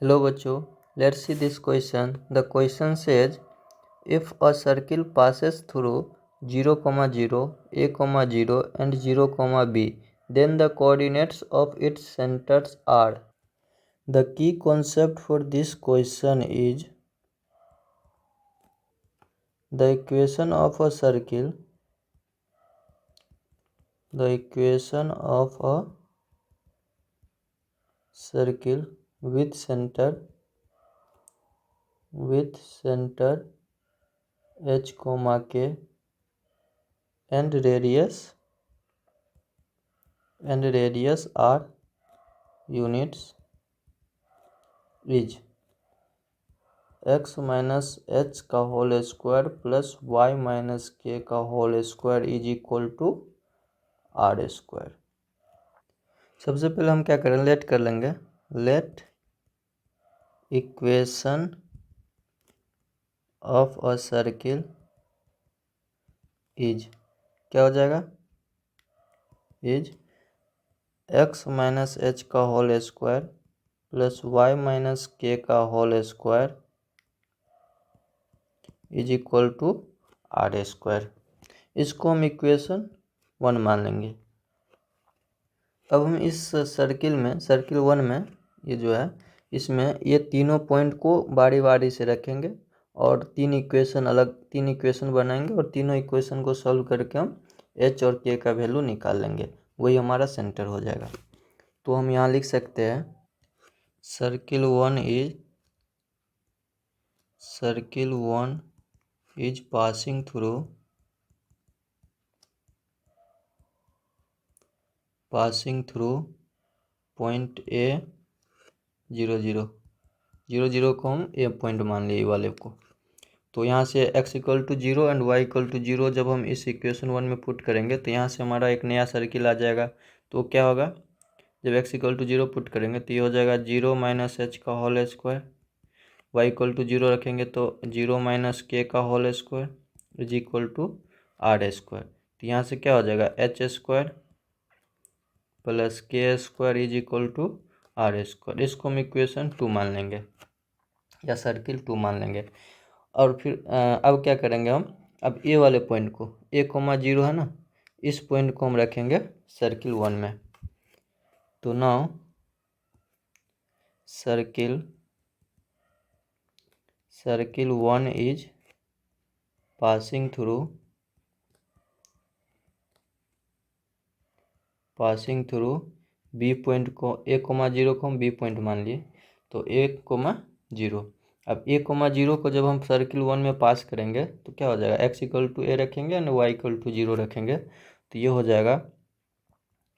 Hello बच्चों, let's see this question. The question says if a circle passes through 0, 0, a, 0 and 0, b, then the coordinates of its centers are. The key concept for this question is the equation of a circle. The equation of a circle with center h, k and radius r units is x minus H का whole square plus y minus के का whole square is equal to are square. सबसे पहले हम क्या करें, let कर लेंगे. Let equation of a circle is क्या हो जाएगा, इज एक्स माइनस एच का whole square plus y minus के का whole square is equal to are square. इसको हम इक्वेशन 1 मान लेंगे. अब हम इस सर्किल 1 में ये जो है, इसमें ये तीनों पॉइंट को बारी बारी से रखेंगे और तीन इक्वेशन बनाएंगे और तीनों इक्वेशन को सॉल्व करके हम एच और के का वैल्यू निकाल लेंगे. वही हमारा सेंटर हो जाएगा. तो हम यहाँ लिख सकते हैं circle 1 is passing through point A 0, 0 को हम ए पॉइंट मान लिए वाले को. तो यहाँ से x equal to 0 and y equal to 0 जब हम इस इक्वेशन 1 में पुट करेंगे तो यहाँ से हमारा एक नया सर्किल आ जाएगा. तो क्या होगा, जब x इक्वल टू 0 पुट करेंगे तो ये हो जाएगा 0 माइनस एच का whole square. y equal to 0 रखेंगे तो 0 माइनस के का whole square is equal to are square. तो यहाँ से क्या हो जाएगा, एच स्क्वायर प्लस के square is equal to are square. इसको हम इक्वेशन 2 मान लेंगे या सर्किल 2 मान लेंगे. और फिर अब क्या करेंगे हम, अब ए वाले पॉइंट को a, 0 है ना, इस पॉइंट को हम रखेंगे सर्किल 1 में. तो now circle 1 is passing through B point को a, 0 को हम बी पॉइंट मान लिए. तो a, 0. अब a, 0 को जब हम सर्किल 1 में पास करेंगे तो क्या हो जाएगा, x इक्वल टू ए रखेंगे और y इक्वल टू 0 रखेंगे. तो ये हो जाएगा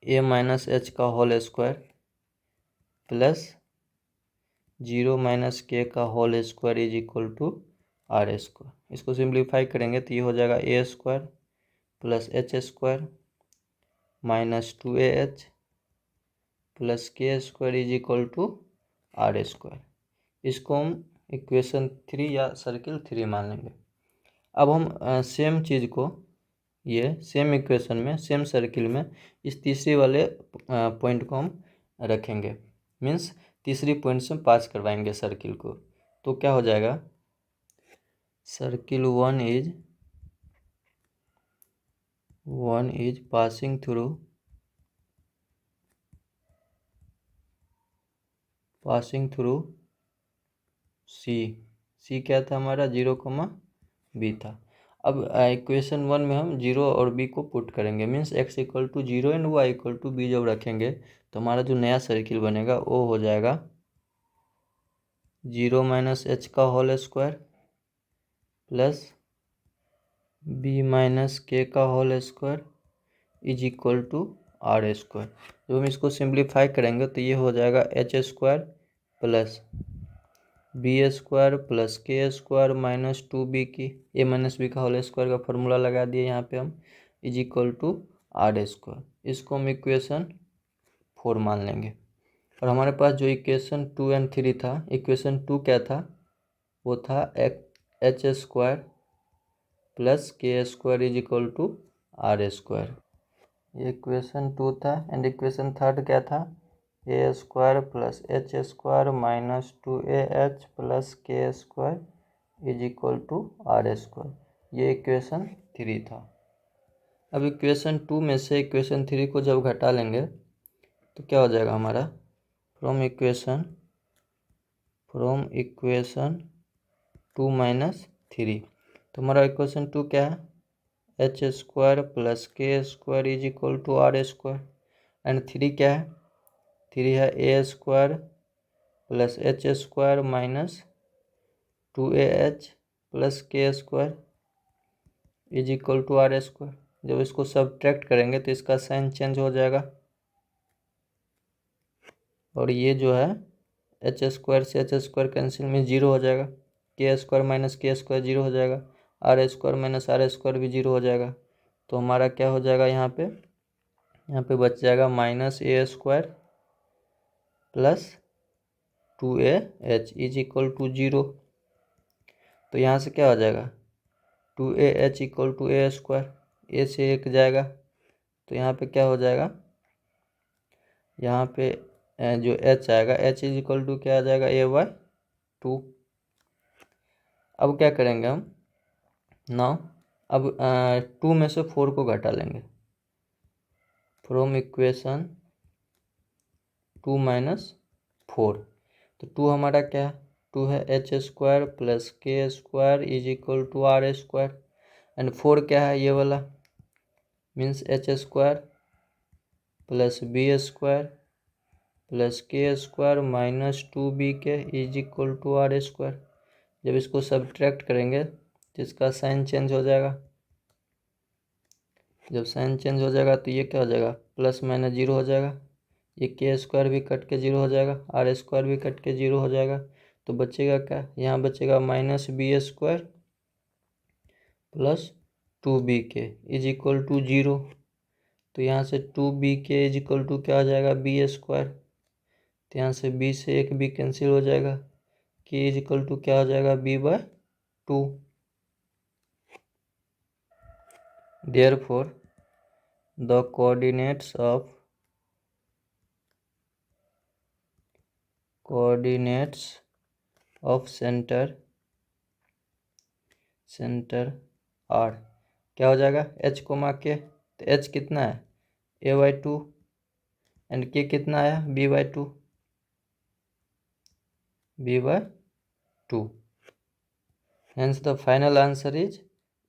a माइनस एच का होल स्क्वायर प्लस 0 माइनस के का whole square is equal to are square. इसको सिंप्लीफाई करेंगे तो ये हो जाएगा a square plus h square minus 2ah plus के square is equal to are square. इसको हम इक्वेशन 3 या सर्किल 3 मान लेंगे. अब हम सेम चीज़ को ये सेम इक्वेशन में सेम सर्किल में इस तीसरे वाले पॉइंट को हम रखेंगे. मीन्स तीसरी पॉइंट से पास करवाएंगे सर्किल को. तो क्या हो जाएगा, circle 1 is passing through C क्या था हमारा, 0, बी था. अब इक्वेशन 1 में हम 0 और बी को पुट करेंगे. Means x equal to 0 and y equal to B जब रखेंगे तो हमारा जो नया सर्किल बनेगा वो हो जाएगा 0 माइनस एच का whole square plus B minus के का whole square is equal to are square. जब हम इसको सिंप्लीफाई करेंगे तो ये हो जाएगा H square plus B square plus के स्क्वायर माइनस 2b की ए माइनस बी का होल स्क्वायर का फॉर्मूला लगा दिए यहाँ पे हम is equal to are square. इसको हम इक्वेशन 4 मान लेंगे. और हमारे पास जो इक्वेशन 2 एंड 3 था, इक्वेशन 2 क्या था, वो था एच स्क्वायर प्लस के square is equal to are square. ये इक्वेशन 2 था. एंड इक्वेशन 3 क्या था, a square plus h square minus 2AH plus के square is equal to are square. ये इक्वेशन 3 था। अब इक्वेशन 2 में से इक्वेशन 3 को जब घटा लेंगे तो क्या हो जाएगा हमारा, फ्रॉम इक्वेशन 2 माइनस 3। तो हमारा इक्वेशन 2 क्या है, एच स्क्वायर प्लस के square is equal to are square, and 3 क्या है, 3 है a square plus h square minus 2AH plus के square is equal to are square. जब इसको सब्ट्रैक्ट करेंगे तो इसका साइन चेंज हो जाएगा, और ये जो है एच स्क्वायर से एच स्क्वायर कैंसिल में 0 हो जाएगा, के स्क्वायर माइनस के स्क्वायर 0 हो जाएगा, R square minus R square भी 0 हो जाएगा। तो हमारा क्या हो जाएगा, यहाँ पे बच जाएगा minus a square plus 2AH is equal to 0। तो यहाँ से क्या हो जाएगा, 2AH equal to a square, a से एक जाएगा, तो यहाँ पे क्या हो जाएगा, यहाँ पे जो h आएगा h इज इक्वल टू क्या आ जाएगा, a/2। अब क्या करेंगे हम, नाउ अब 2 में से 4 को घटा लेंगे, फ्रॉम इक्वेशन 2 माइनस 4। तो 2 हमारा क्या है, 2 है एच स्क्वायर प्लस के square is equal to are square, and 4 क्या है, ये वाला means h square plus B square plus के square minus 2BK is equal to are square. जब इसको सब्ट्रैक्ट करेंगे तो इसका साइन चेंज हो जाएगा, जब साइन चेंज हो जाएगा तो ये क्या हो जाएगा, प्लस माइनस 0 हो जाएगा, ये के स्क्वायर भी कट के 0 हो जाएगा, आर स्क्वायर भी कट के 0 हो जाएगा। तो बचेगा क्या, यहाँ बचेगा minus B square plus 2BK is equal to 0। तो यहाँ से 2BK इज इक्वल टू क्या हो जाएगा, बी स्क्वायर। तो यहाँ से b से एक b कैंसिल हो जाएगा, k इज इक्वल टू क्या हो जाएगा, b/2। Therefore the coordinates of centre R क्या हो जाएगा, h कोमा k। तो h कितना है, a/2, एंड k कितना आया, b/2। Hence the final answer is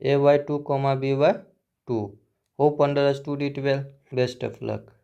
a/2, b/2. Hope understood it well. Best of luck.